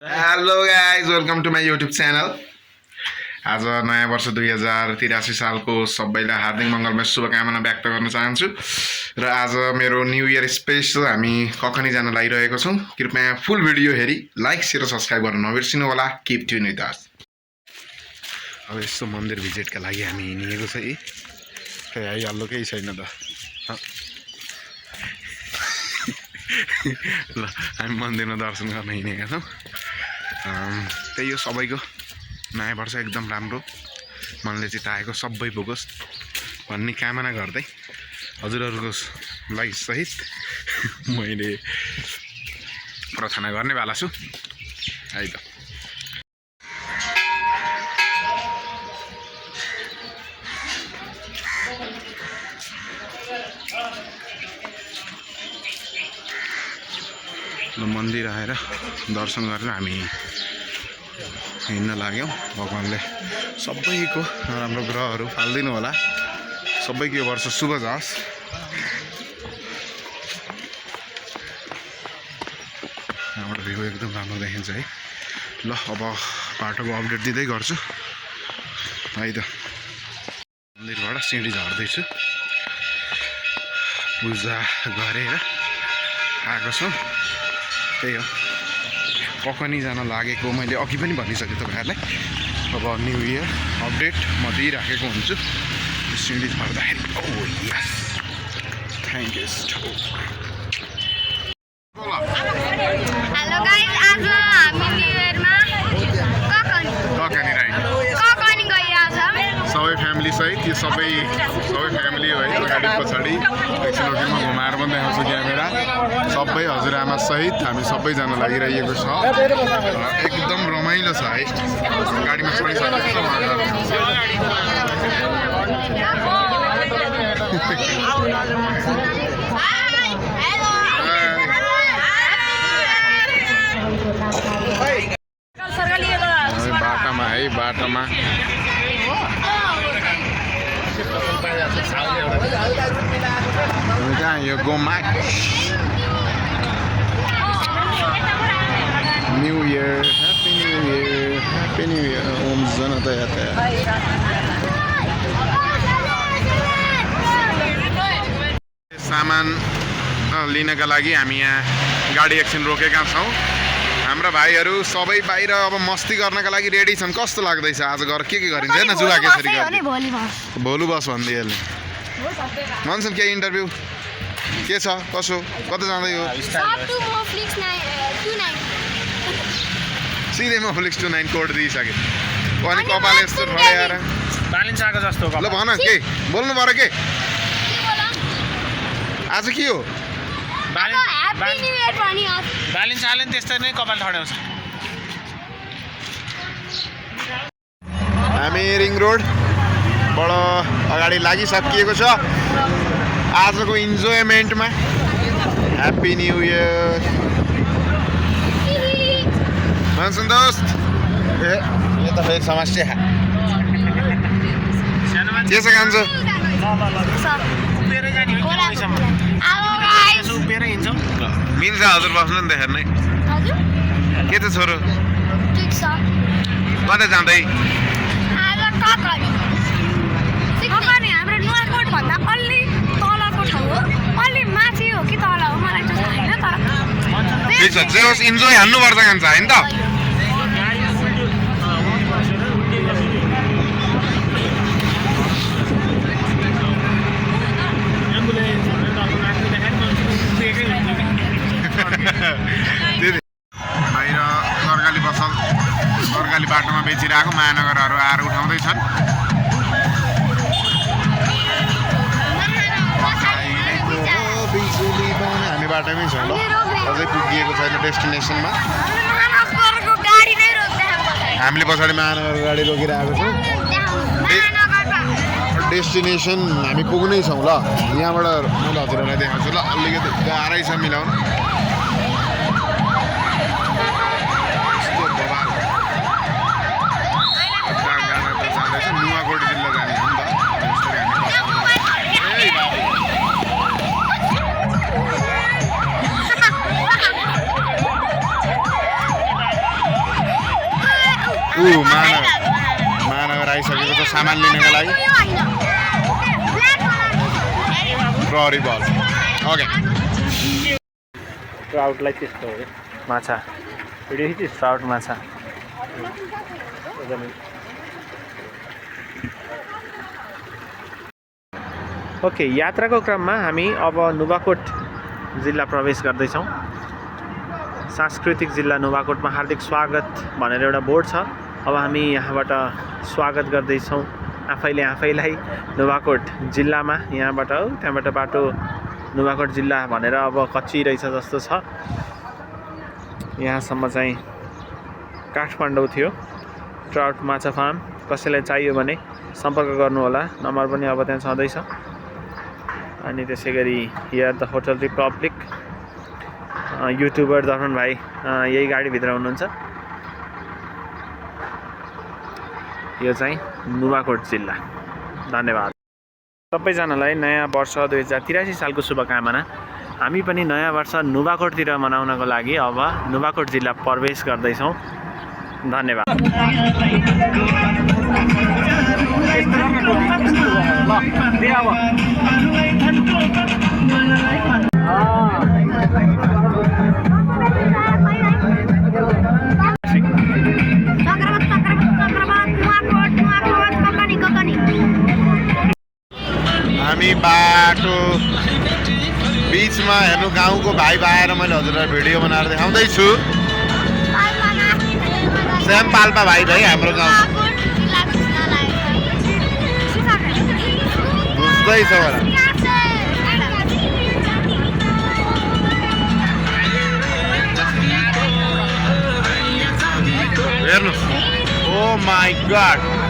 Hello guys welcome to my YouTube channel. आज नयाँ वर्ष 2083 सालको सबैलाई हार्दिक मङ्गलमय शुभकामना व्यक्त गर्न चाहन्छु। र आज मेरो न्यू इयर स्पेसल हामी कखनी जान लागिरहेको छौँ। कृपया फुल भिडियो हेरी लाइक शेयर सब्सक्राइब गर्न नबिर्सिनु होला। Keep tune with us. अब यस्तो मन्दिर भिजिटका लागि हामी हिँडिएको छ है। खै आइहाल्नु केही छैन त। ल हामी मन्दिरमा दर्शन गर्न हिँडेका छौँ। त्यही हो, सबैको नयाँ वर्ष एकदम राम्रो मनले चिताएको सबै पुगोस् भन्ने कामना गर्दै हजुरहरूको लागि सहित मैले प्रार्थना गर्नेवाला छु है त। मन्दिर आएर दर्शन गरेर हामी हिँड्न लाग्यौँ। भगवान्ले सबैको नराम्रो ग्रहहरू फालिदिनु होला, सबैको यो वर्ष शुभ जाओस्। यहाँबाट भ्यू एकदम राम्रो देखिन्छ है। ल अब बाटोको अपडेट दिँदै गर्छु है त। मन्दिरबाट सिँढी झर्दैछु, पूजा गरेर आएको छु। त्यही हो, कखनी जान लागेको मैले अघि पनि भनिसकेँ तपाईँहरूलाई। अब न्यू इयर अपडेट म दिइराखेको हुन्छु सिँढी झर्दाखेरि। Oh yes, thank you. Hello guys, आज हामी न्यू इयरमा कखनी राइड गइरहेछौँ सबै फ्यामिली सहित। यो सबै फ्यामिली हो है। अगाडि पछाडि एकछिन अघिमा घुमाएर पनि देखाउँछु क्यामेरा। सबै हजुरआमा सहित हामी सबैजना लागिरहेको छ। एकदम रमाइलो छ है। गाडीमा चढिसकेको छ। बाटामा है, बाटामा कहाँ यो गोमा new year, happy new year, happy new year. Om Janata Yatayat. सामान लिनका लागि हामी यहाँ गाडी एकछिन रोकेका छौँ। हाम्रा भाइहरू सबै बाहिर अब मस्ती गर्नका लागि रेडी छन्। कस्तो लाग्दैछ आज गएर के गरिन्छ? हेर्न जुगा केसरी गर्ने भोलु बस भनिदिइहाल्ने। मनसन के इन्टरभ्यू के छ, कसो, कता जाँदै हो? सिधै म फ्लिक्स 29 कोड दिइसकेँ। अनि कपाल यस्तो ठड्याएर बालिन्साको जस्तो। ल भन के बोल्नु पर्यो? के आज के हो? बालिन्साले त्यस्तै नै कपाल ठड्याउँछ। हामी रिङ रोडबाट अगाडि लागिसकिएको छ आजको इन्जोयमेन्टमा। ह्याप्पी न्यू इयर भन्छन् दोस्त। ए यो त फेरि समस्या के छ कान्छ? मिल्छ हजुर, बस्नु नि त हेर्नै। के छ छोरो, कता जाँदै? हाम्रो नुवाकोट भन्दा अलि तलको ठाउँ हो। अलि माथि हो कि तल हो मलाई चाहिँ थाहा छैन, तर ठिक छ, जे होस् इन्जोय हान्नुपर्छ कान्छ होइन त। बाहिर तरकारी बाटोमा बेचिरहेको महानगरहरू आएर उठाउँदैछन्। हामी बाटोमै छौँ ल, अझै पुगिएको छैन डेस्टिनेसनमा। हामीले पछाडि महानगर गाडी रोकिरहेको छौँ। डेस्टिनेसन हामी पुग्नै छौँ। ल यहाँबाट मैले हजुरहरूलाई देखाउँछु। ल अलिकति गाह्रै छ मिलाउनु। नुवाकोट जिल्ला जाने हो नि त। मानव आइसकेको छ सामान लिनको लागि प्रहरी बल ओके ट्राउटलाई त्यस्तो हो माछा भिडियो खिच्छ ट्राउट माछा ओके यात्राको क्रममा हामी अब नुवाकोट जिल्ला प्रवेश गर्दैछौँ सांस्कृतिक जिल्ला नुवाकोटमा हार्दिक स्वागत भनेर एउटा बोर्ड छ अब हामी यहाँबाट स्वागत गर्दैछौँ आफैलाई नुवाकोट जिल्लामा यहाँबाट त्यहाँबाट बाटो नुवाकोट जिल्ला भनेर अब कच्ची रहेछ जस्तो छ यहाँसम्म चाहिँ काठमाडौँ थियो ट्राउट माछा फार्म कसैलाई चाहियो भने सम्पर्क गर्नुहोला नम्बर पनि अब त्यहाँ छँदैछ अनि त्यसै गरी here the hotel Republic YouTuber Darpan भाइ यही गाडीभित्र हुनुहुन्छ यो चाहिँ नुवाकोट जिल्ला धन्यवाद सबैजनालाई नयाँ वर्ष 2083 सालको शुभकामना हामी पनि नयाँ वर्ष नुवाकोटतिर मनाउनको लागि अब नुवाकोट जिल्ला प्रवेश गर्दैछौँ धन्यवाद हामी बाटो बिचमा हेर्नु गाउँको भाइ आएर मैले हजुरलाई भिडियो बनाएर देखाउँदैछु श्याम पाल्पा भाइ भाइ हाम्रो गाउँ बुझ्दैछ होला हेर्नुहोस् ओ माई गॉड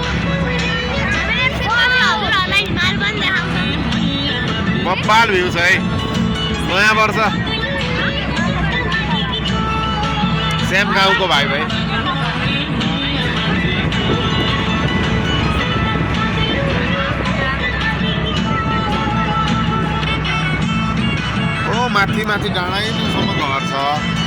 बब्बाल भ्यू छ है नयाँ वर्ष सेम गाउँको भाइ भाइ ओ माथि माथि डाँडासम्म घर छ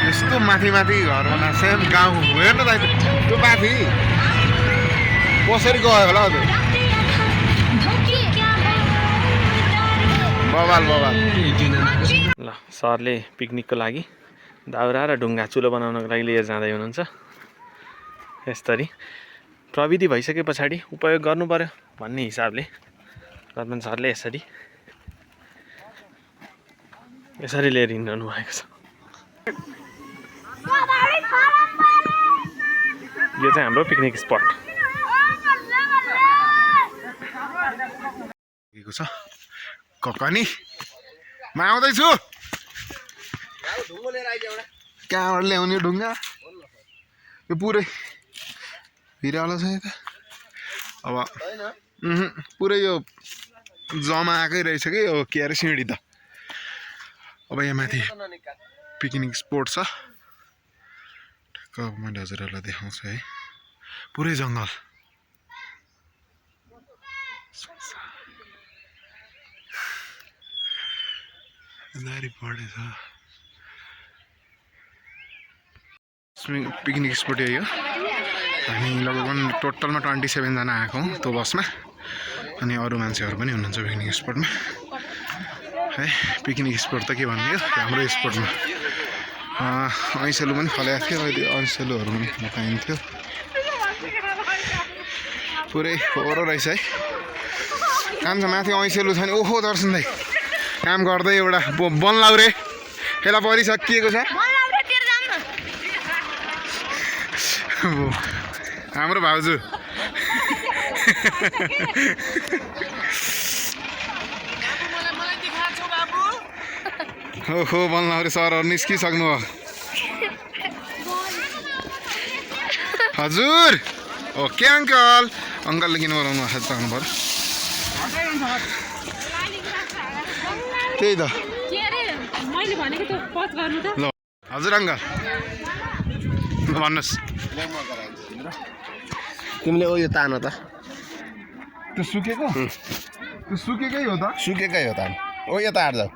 यस्तो माथि माथि घर बना सेम गाउँ हेर्नु त त्यो माथि कसरी गयो होला हजुर बबाल ल सरले पिकनिकको लागि दाउरा र ढुङ्गा चुलो बनाउनको लागि लिएर जाँदै हुनुहुन्छ यसरी प्रविधि भइसके पछाडि उपयोग गर्नु पर्यो भन्ने हिसाबले दर्पण सरले यसरी लिएर हिँड्नु भएको छ यो चाहिँ हाम्रो पिकनिक स्पट छ ककनी म आउँदैछु कहाँबाट ल्याउने ढुङ्गा यो पुरै भिरालो छ यता अब पुरै यो जमा आएकै रहेछ कि यो के अरे सिँढी त अब यहाँ माथि पिकनिक स्पोट छ ठ्याक्क अब मैले हजुरहरूलाई देखाउँछु है पुरै जङ्गल दारी पढेछ पिकनिक स्पोट यो हामी लगभग टोटलमा 27 जना आएको त्यो बसमा अनि अरू मान्छेहरू पनि हुनुहुन्छ पिकनिक स्पोटमा है पिकनिक स्पोट त के भन्ने हो हाम्रो स्पोटमा ऐसेलु पनि फलेको थियो अहिले ऐसेलुहरू पनि पाइन्थ्यो पुरै फोहोरो रहेछ है काम छ माथि ऐसेलु छ नि ओहो दर्शन दाइ काम गर्दै एउटा बनलाउरे यसलाई परिसकिएको छ हाम्रो भाउजू ओहो बनलाउरे सरहरू निस्किसक्नु हो हजुर ओके अङ्कल अङ्कलले किन बोलाउनु भएको छ पर्यो त्यही त के अरे मैले भनेको त्यो पच गर्नु त ल हजुर अङ्कल भन्नुहोस् तिमीले यो तान त त्यो सुकेको त्यो सुकेकै हो त सुकेकै हो तान यता हाट जाऊ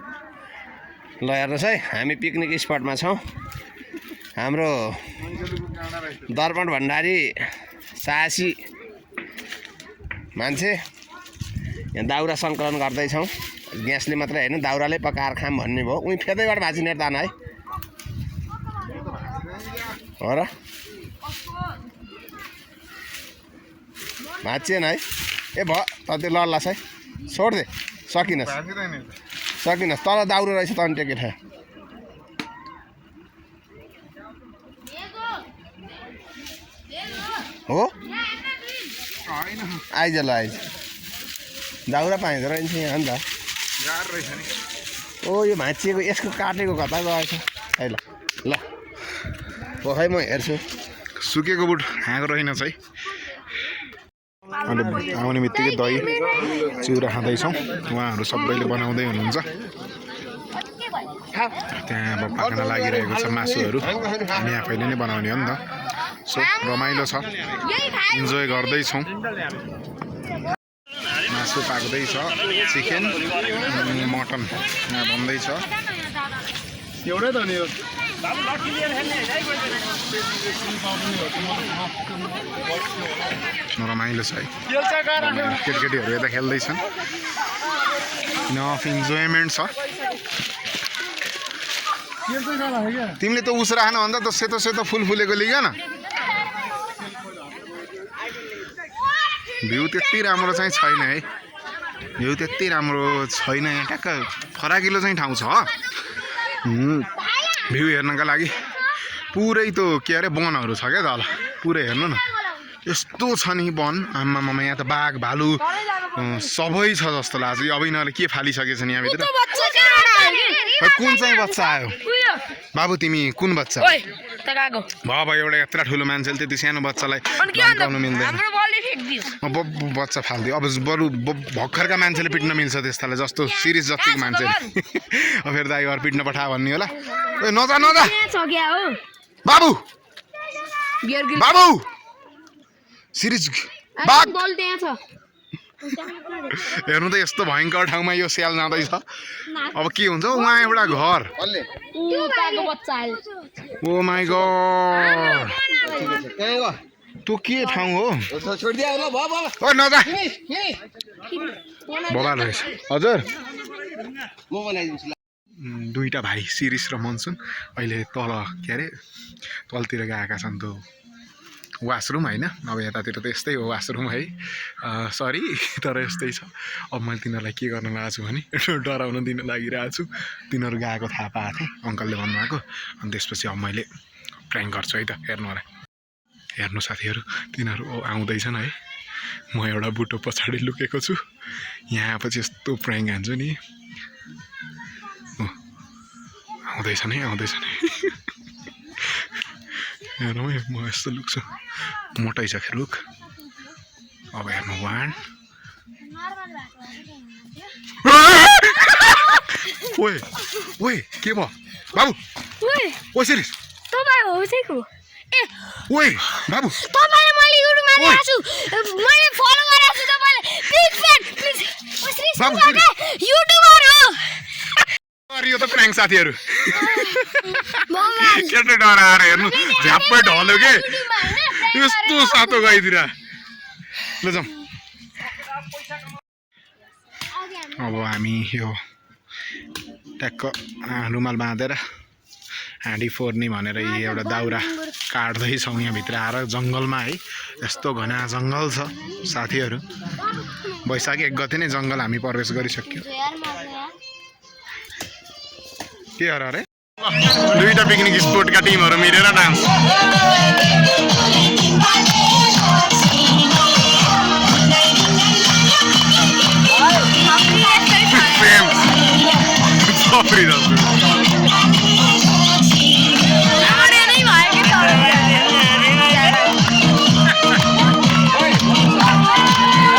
ल हेर्नुहोस् है हामी पिकनिक स्पटमा छौँ हाम्रो दर्पण भण्डारी साहसी मान्छे यहाँ दाउरा सङ्कलन गर्दैछौँ ग्यासले मात्रै होइन दाउराले पकाएर खाम भन्ने भयो उहीँ फेदैबाट भाँचिने तान है हो र भाँचिएन है ए भयो त त्यो लल्लास है छोडिदे सकिनस् सकिनस् तल दाउरो रहेछ त अनि त्यो केटा हो आइज ल आइज दाउरा पाइँदो रहेछ यहाँ नि त ओ यो भाँचिएको यसको काटेको कता गएछ है ल ल खै म हेर्छु सुकेको बुट खाएको रहेनछ है अनि आउने बित्तिकै दही चिउरा खाँदैछौँ उहाँहरू सबैले बनाउँदै हुनुहुन्छ त्यहाँ अब पाक्न लागिरहेको छ मासुहरू हामी आफैले नै बनाउने हो नि त सो रमाइलो छ इन्जोय गर्दैछौँ मासु पाक्दैछ चिकन मटन यहाँ बन्दैछ एउटै त नि रमाइलो छ है केटीकेटीहरू यता खेल्दैछन् इनफ इन्जोयमेन्ट छ तिमीले त उस राख्न भन्दा त सेतो सेतो फुल फुलेको लिग न भ्यू त्यति राम्रो चाहिँ छैन है भ्यू त्यति राम्रो छैन यहाँ ट्याक्क फराकिलो चाहिँ ठाउँ छ भ्यू हेर्नका लागि पुरै त के अरे वनहरू छ क्या तल पुरै हेर्नु न यस्तो छ नि वन आम्मामा यहाँ त बाघ भालु सबै छ जस्तो लाग्छ अब यिनीहरूले के फालिसकेछ नि यहाँभित्र कुन चाहिँ बच्चा आयो बाबु तिमी कुन बच्चा बाबा एउटा यत्रो ठुलो मान्छेले त्यति सानो बच्चालाई धम्काउनु मिल्दैन बच्चा फाल्दियो अब बरु भर्खरका मान्छेले पिट्न मिल्छ त्यस्तालाई जस्तो सिरिज जतिको मान्छेले अब फेरि दाइ घर पिट्न पठा भन्ने होला ए नजा नजा बाबु बाबु सिरिज बाघ हेर्नु त यस्तो भयङ्कर ठाउँमा यो स्याल जाँदैछ अब के हुन्छ उहाँ एउटा घर ओ माई गॉड त्यो के ठाउँ हो ओ नजा बबाल रहेछ हजुर दुईटा भाइ शिरीष र मनसुन अहिले तल के अरे तलतिर गएका छन् त्यो वासरुम होइन अब यतातिर त यस्तै हो वासरुम है सरी तर यस्तै छ अब मैले तिनीहरूलाई के गर्न लगाएको छु भने डराउन दिन लागिरहेको छु तिनीहरू गएको थाहा पाएको थिएँ अङ्कलले भन्नुभएको अनि त्यसपछि अब मैले प्र्याङ्क गर्छु है त हेर्नु होला हेर्नु साथीहरू तिनीहरू आउँदैछन् है म एउटा बुटो पछाडि लुकेको छु यहाँ पछि यस्तो प्र्याङ्क हान्छु नि आउँदैछन् है हेर्नु है म यस्तो लुक्छु मोटै छ रुख अब हेर्नु वान ओए ओए के भयो बाबु ओ सिरिस तपाईँ हो चाहिँ ओए बाबु तपाईलाई मैले युट्युबमा ल्याएको छु मैले फलो गरेको छु तपाईलाई प्लिज फ्यान प्लिज बाबु युट्युबर हो यो त प्र्याङ्क साथीहरू केटा डराएर हेर्नु झ्याप्पै ढल्यो के यस्तो सातो गइदिएर ल जाउँ अब हामी यो ट्याक्क रुमाल बाँधेर हाँडी फोर्ने भनेर एउटा दाउरा काट्दैछौँ यहाँभित्र आएर जङ्गलमा है यस्तो घना जङ्गल छ साथीहरू वैशाख 1 गते नै जङ्गल हामी प्रवेश गरिसक्यो के अरे दुईटा पिकनिक स्पोटका टिमहरू मिलेर डान्स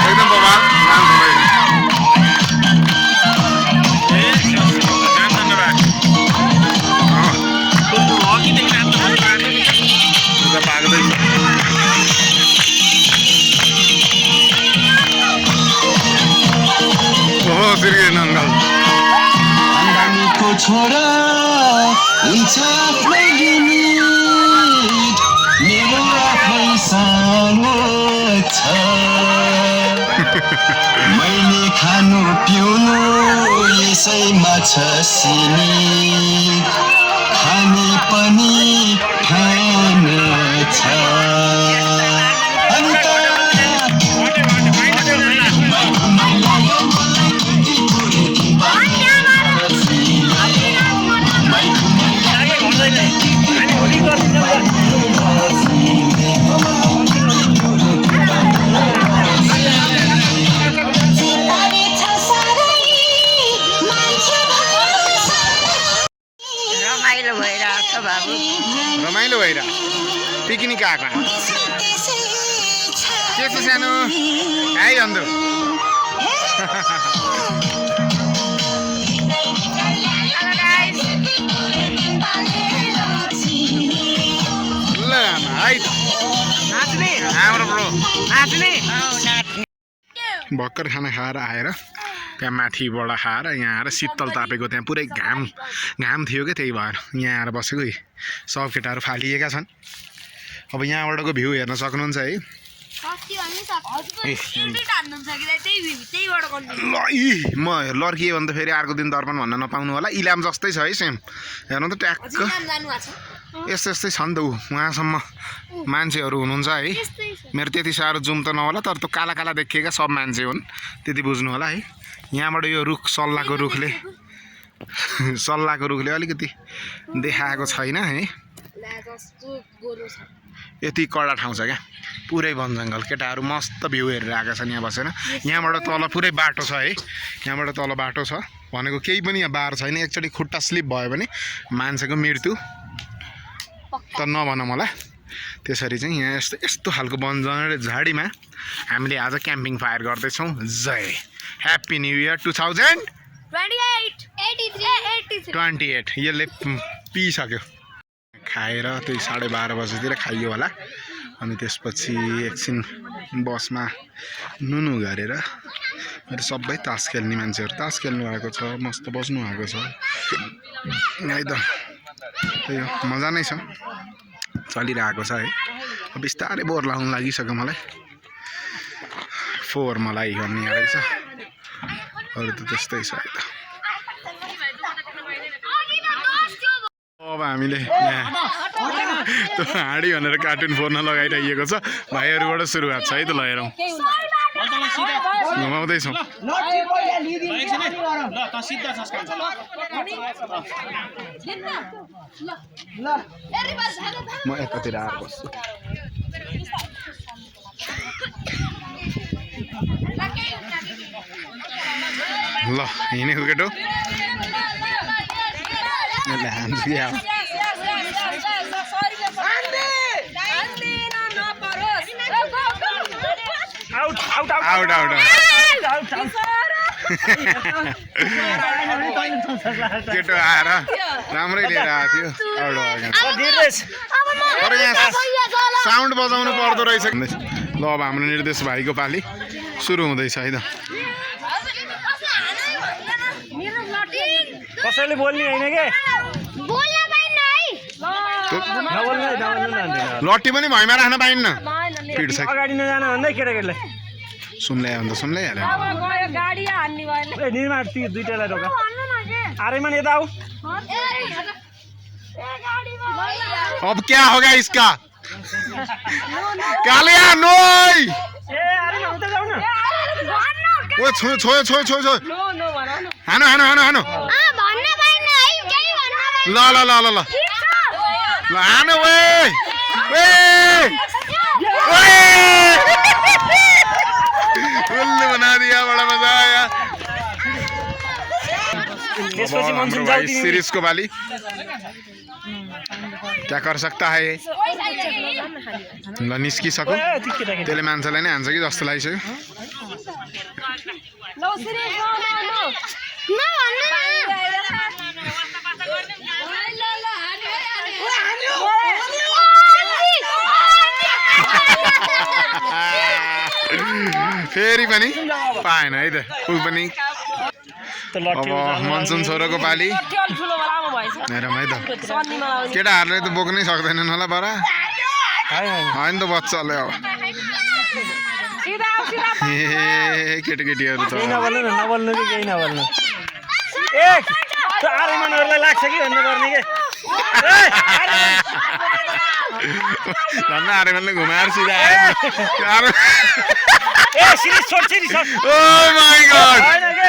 एकदम बवाल डान्स श्रीकृष्ण अङ्कल को छोरा हुन्छ आफ्नै लिमिट मेरो आफ्नै सानो छ मैले खानु पिउनु यसैमा छ सीमित खाने पनि ठान छ अन्त रमाइलो भइरहेको पिकनिक आएको के छ सानो आइ अन्धो ल है हाम्रो ब्रो भर्खर खाना खाएर आएर त्यहाँ माथिबाट खाएर यहाँ आएर शीतल तापेको त्यहाँ पुरै घाम थियो क्या त्यही भएर यहाँ आएर बसेको सब केटाहरू फालिएका छन् अब यहाँबाटको भ्यू हेर्न सक्नुहुन्छ है ल म लड्किएँ भने त फेरि अर्को दिन दर्पण भन्न नपाउनु होला इलाम जस्तै छ है सेम हेर्नु त ट्याक्क यस्तै यस्तै छ नि त उहाँसम्म मान्छेहरू हुनुहुन्छ है मेरो त्यति साह्रो जुम त नहोला तर त्यो काला काला देखिएका सब मान्छे हुन् त्यति बुझ्नु होला है यहाँबाट यो रुख सल्लाहको रुखले अलिकति देखाएको छैन है यति कडा ठाउँ छ क्या पुरै वन जङ्गल केटाहरू मस्त भ्यू हेरेर आएका छन् यहाँ बसेर यहाँबाट तल पुरै बाटो छ है यहाँबाट तल बाटो छ भनेको केही पनि यहाँ बार छैन एकचोटि खुट्टा स्लिप भयो भने मान्छेको मृत्यु त नभन मलाई त्यसरी चाहिँ यहाँ यस्तो खालको वन झाडीमा हामीले आज क्याम्पिङ फायर गर्दैछौँ जय ह्याप्पी न्यू इयर 2028 यसले पिइसक्यो खाएर त्यही 12:30 बजीतिर खाइयो होला अनि त्यसपछि एकछिन बसमा नुनु गरेर मेरो सबै तास खेल्ने मान्छेहरू तास खेल्नु भएको छ मस्त बस्नु भएको छ है त त्यही हो मजा नै छ चलिरहेको छ है बिस्तारै बोर लाग्नु लागिसक्यो मलाई फोहोर मलाई भन्ने रहेछ अरू त त्यस्तै छ है त अब हामीले यहाँ त्यो हाँडी भनेर कार्टुन फोर्न लगाइरहेको छ भाइहरूबाट सुरुवात छ है त ल हेरौँ घुमाउँदैछौँ म यतातिर आएर बस्छु ल हिँडेको केटो केटो आएर राम्रै लिएर आएको थियो तर यहाँ साउन्ड बजाउनु पर्दो रहेछ ल अब हाम्रो निर्देश भाइको पाली सुरु हुँदैछ है त कसैले बोल्ने होइन के लट्टी पनि भैँमा राख्न पाइन्न पिट्छ अगाडि नजान भन्दै केटाकेटीलाई सुन ल्यायो हाल्यो निर्माण ती दुईटालाई रोका आरैमान यता आऊ अब क्या होगा इसका कालिया नोई ओ छो हानो ल हानो बना दिया बड़ा मजा आया भाई सीरीज को वाली क्या कर सकता है ये ल निस्किसक्यो त्यसले मान्छेलाई नै हान्छ कि जस्तो लागिसक्यो फेरि पनि पाएन है त ऊ पनि अब मनसुन छोरोको पाली हेरौँ है त केटाहरूले त बोक्नै सक्दैनन् होला बरा होइन त बच्चाले अब ए केटाकेटीहरू त नबोल्नु कि केही नबोल्नु ए आर्यमानहरूलाई लाग्छ कि भन्नुपर्ने के झन् आर्यमानले घुमाएर सिधा आयो ए सिरिज छोड सिरिज छोड ओ माय गॉड हैन के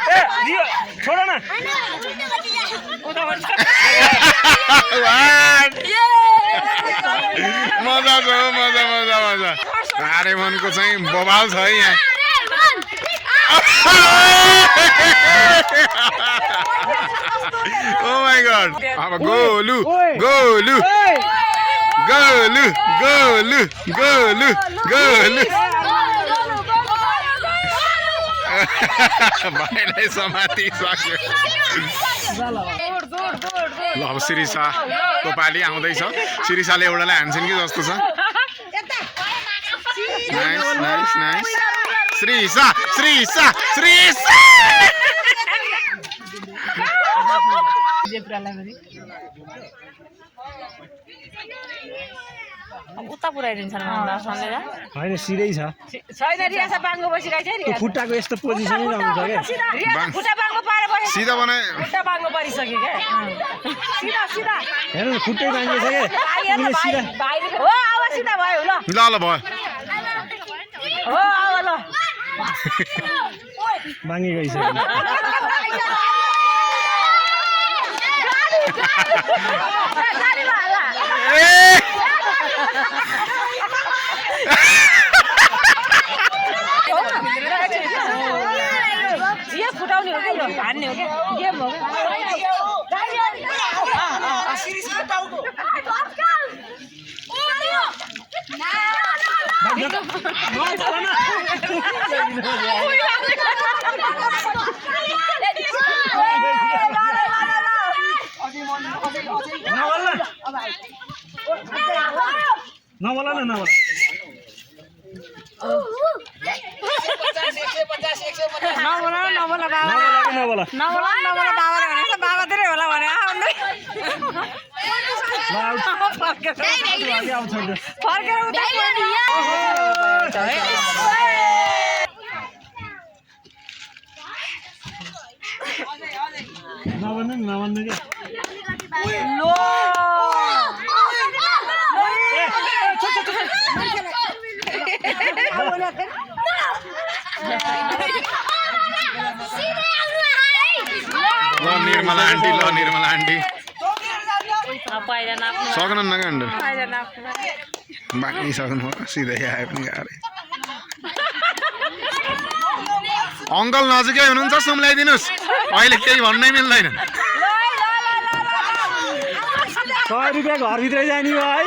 ए दियो छोड न मजा छ मजा मजा मजा आर्यमानको चाहिँ बबाल छ है यहाँ ओ माय गॉड अब गोलु गोलु गोलु गोलु गोलु गोलु भाइलाई समातिसक्यो ल अब शिरीषाको पाली आउँदैछ शिरीषाले एउटालाई हान्छन् कि जस्तो छ nice nice nice Shrisha Shrisha Shrisha उता पुऱ्याइदिन्छ होइन सिधै छ छैन रियासा बाङ्गो बसिरहेको त्यो खुट्टाको यस्तो पोजिसनै आउँछ क्या खुट्टा बाङ्गो पाएर बसेको सिधा बनाए खुट्टा बाङ्गो परिसक्यो क्या सिधा सिधा हेर्नु न खुट्टै बाङ्गेछ क्या सिधा भाइले हो अब सिधा भयो ल ल ल भयो हो अब ल बाङ्गे गइसक्यो ये फुटाउने हो क्या हान्ने हो क्या गेम हो नबोला न नबोला नबोला बाबा नबोला नबोला नबोला बाबाले भनेको बाबा धेरै होला भने फर्केर उता नभन्नु नि नभन्नु क्या ल निर्मला आन्टी ल निर्मला आन्टी पहिला नाप्नु सक्नु न गण्ड पहिला नाप्नु बाँकी सक्नु सिधै आयो पनि गाह्रै अङ्कल नजिकै हुनुहुन्छ सुम्लाइदिनुहोस् अहिले केही भन्नै मिल्दैन 100 रुपियाँ घरभित्रै जाने हो है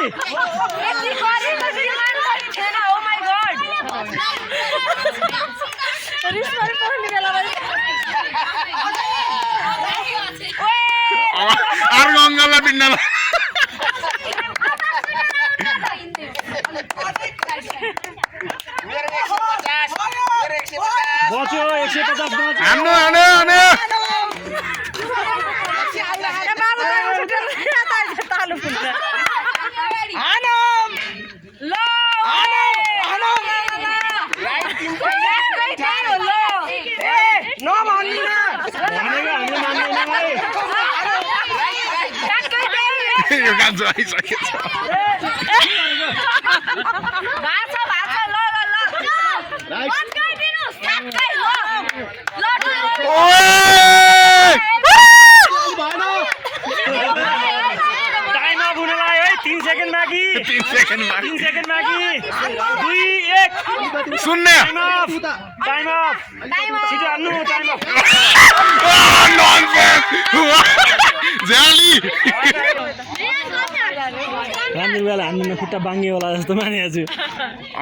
अर्को अङ्कललाई पिन्डला बच्यो 150 बच्यो हान्नु हान्नु हान्नु यो गान्छ आइसकेको छ टाइम अफ हुन लाग्यो है 3 सेकेन्ड बाँकी 3 सेकेन्ड बाँकी 3 सेकेन्ड बाँकी 2 1 शून्य टाइम अफ छिटो हान्नु टाइम अफ झ्याली राम्रो बेला हान्नु खुट्टा बाङ्गे होला जस्तो मानेको छु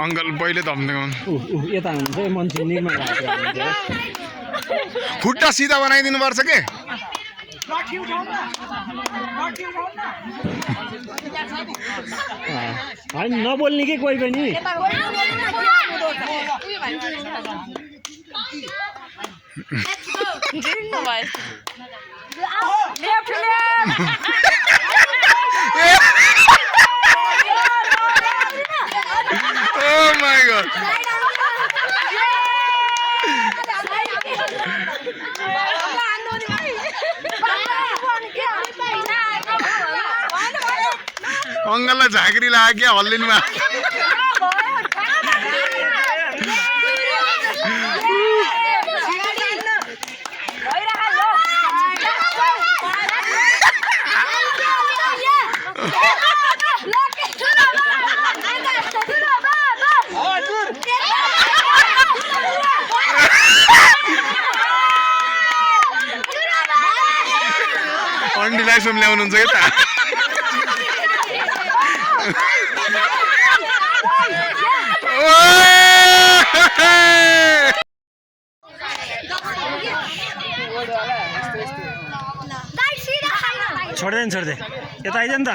अङ्कल पहिले धम्दै यता हुनुहुन्छ है मान्छे निर्माण खुट्टा सिधा बनाइदिनु पर्छ के होइन नबोल्ने के कोही पनि जिर्नु भयो left left Oh my god. अङ्गललाई झाँक्री लाग्यो हल्लिनमा अन्डीलाई सुम ल्याउनुहुन्छ कि त छोड्दैन छोड्दै यता आइज नि त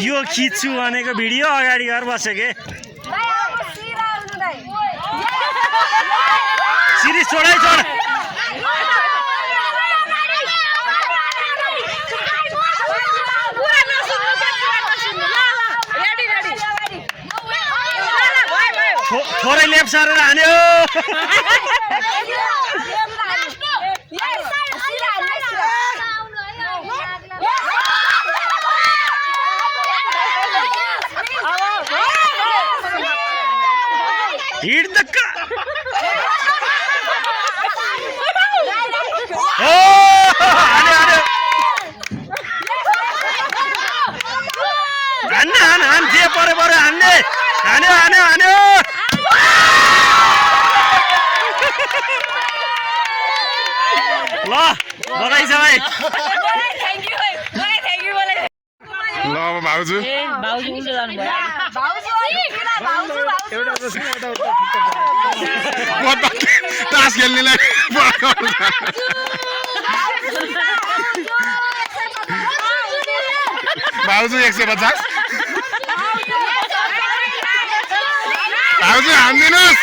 यो खिच्छु भनेको भिडियो अगाडि गएर बस्यो के सिरिज छोडै छोड थोरै लेफ्ट सारेर हान्यो हिड तक हान जे परे परे हान्ने हान्यो हान्यो हान्यो ल बधाई छ भाइ ल अब भाउजू भाउजू उल्टो जानु भयो म त तास खेल्नेलाई भाउजू 150 भाउजू हान्दिनुहोस्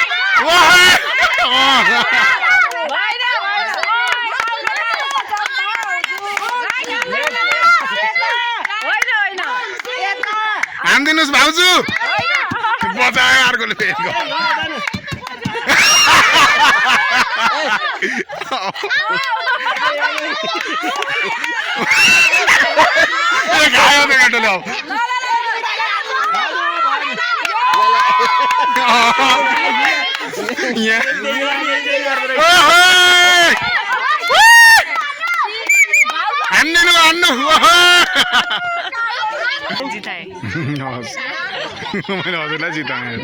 हान्दिनुहोस् भाउजू बजायो अर्कोले फेरि खायो बेटाले अब हान्दिनु हान्नु जिताए मैले हजुरलाई जिताएँ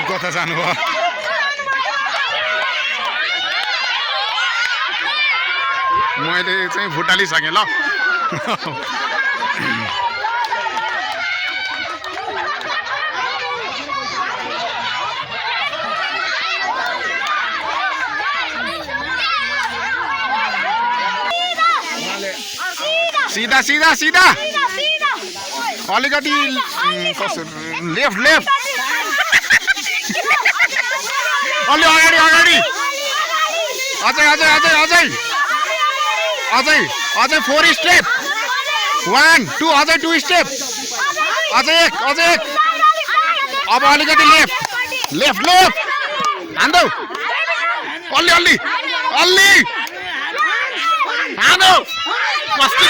कता जानुभयो मैले चाहिँ फुटालिसकेँ ल सीधा सीधा सीधा अलिकति लेफ्ट लेफ्ट अलि अगाडि अगाडि अझै अझै अझै अझै अझै अझै 4 स्टेप 1 2 अझै 2 स्टेप अझै एक अब अलिकति लेफ्ट लेफ्ट लेफ्ट हान्दौ अलि अलि अलि हान्दौ कस्तो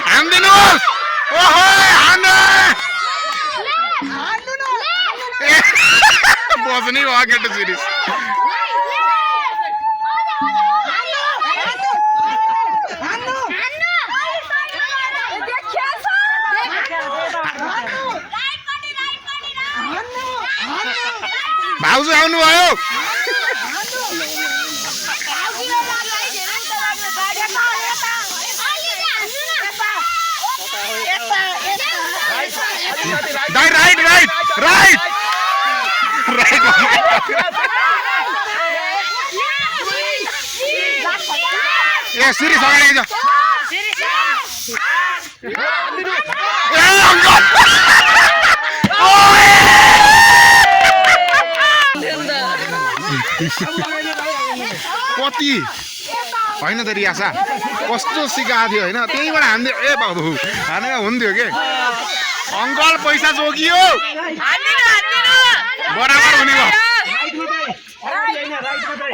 हान्दिनुहोस् ओहो हान्नु बस्नै भयो केटो सिरिज भाउजू आउनुभयो right right right right right ए सिरिस अगाडि आइज ए अङ्कल कति होइन त रियासा कस्तो सिकाएको थियो होइन त्यहीँबाट हान्थ्यो ए बाबु हानेर हुन्थ्यो के अङ्कल पैसा जोगियो बराबर हुने भयो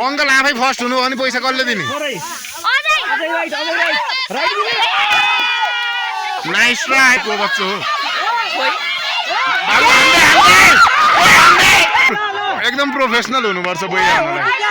अङ्कल आफै फर्स्ट हुनु भने पैसा कसले दिने नाइस ट्राई को बच्चो हो एकदम प्रोफेसनल हुनुपर्छ बोइ हामीलाई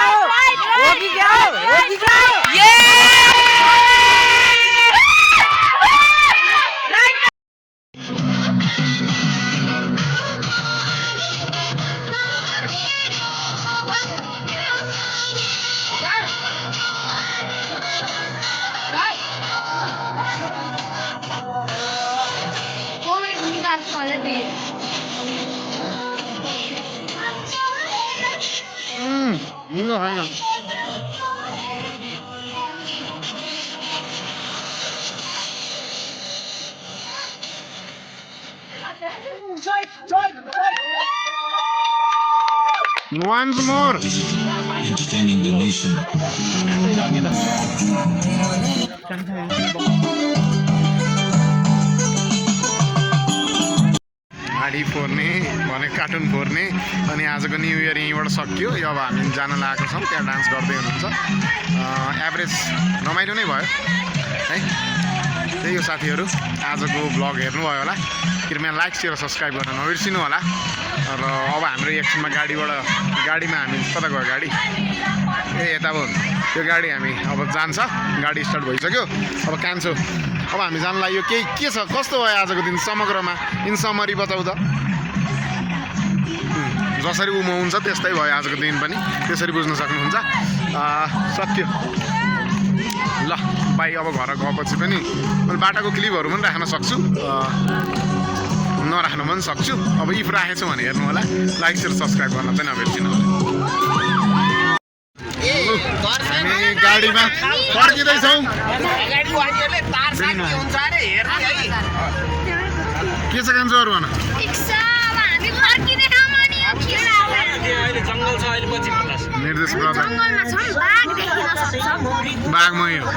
이거 아니야. Once more. Entertaining the nation. हाडी फोर्ने भने कार्टुन फोर्ने अनि आजको न्यू इयर यहीँबाट सकियो यो अब हामी जान लागेको छौँ त्यहाँ डान्स गर्दै हुनुहुन्छ एभरेज रमाइलो नै भयो है त्यही हो साथीहरू आजको भ्लग हेर्नुभयो होला कृपया लाइक सेयर सब्सक्राइब गर्न नबिर्सिनु होला र अब हाम्रो एकछिनमा गाडीमा हामी कता गयो गाडी ए यता भयो त्यो गाडी हामी अब जान्छ गाडी स्टार्ट भइसक्यो अब कान्छो अब हामी जान लाग्यो के छ कस्तो भयो आजको दिन समग्रमा इन समरी बताउ त जसरी उमो हुन्छ त्यस्तै भयो आजको दिन पनि त्यसरी बुझ्न सक्नुहुन्छ सत्य ल बाई अब घर गएपछि पनि मैले बाटाको क्लिपहरू पनि राख्न सक्छु नराख्न पनि सक्छु अब इफ राखेछु भने हेर्नु होला लाइक सेयर सब्सक्राइब गर्न चाहिँ नबिर्सिनु होला हामी गाडीमा फर्किँदैछौँ के छ कान्छ अरू भन निर्देश बाघ मै हो